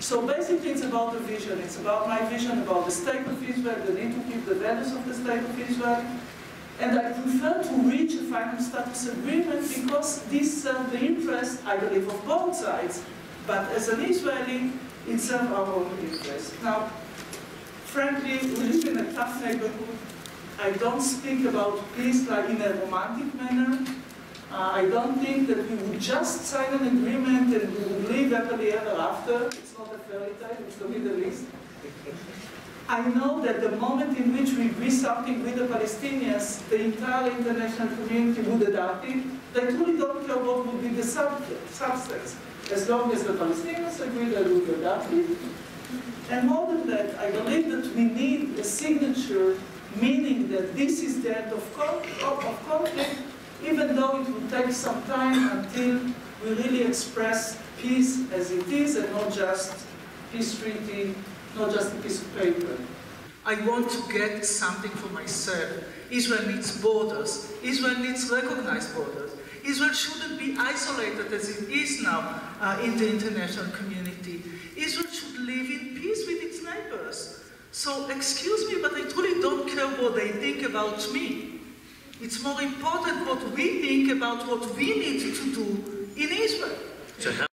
So basically it's about the vision. It's about my vision about the state of Israel, the need to keep the values of the state of Israel. And I prefer to reach a final status agreement because this serves the interest, I believe, of both sides. But as an Israeli, it serves our own interest. Now, frankly, we live in a tough neighborhood. I don't speak about peace like in a romantic manner. I don't think that we would just sign an agreement and we would live happily ever after. It's not a fairy tale, it's the Middle East. I know that the moment in which we agree something with the Palestinians, the entire international community would adopt it. They truly don't care what would be the substance. As long as the Palestinians agree, they would adopt it. And more than that, I believe that we need a signature, meaning that this is the end of conflict, even though it will take some time until we really express peace as it is and not just peace treaty, not just a piece of paper. I want to get something for myself. Israel needs borders. Israel needs recognized borders. Israel shouldn't be isolated as it is now in the international community. Israel should live in peace with its neighbors. So excuse me, but I truly don't care what they think about me. It's more important what we think about what we need to do in Israel.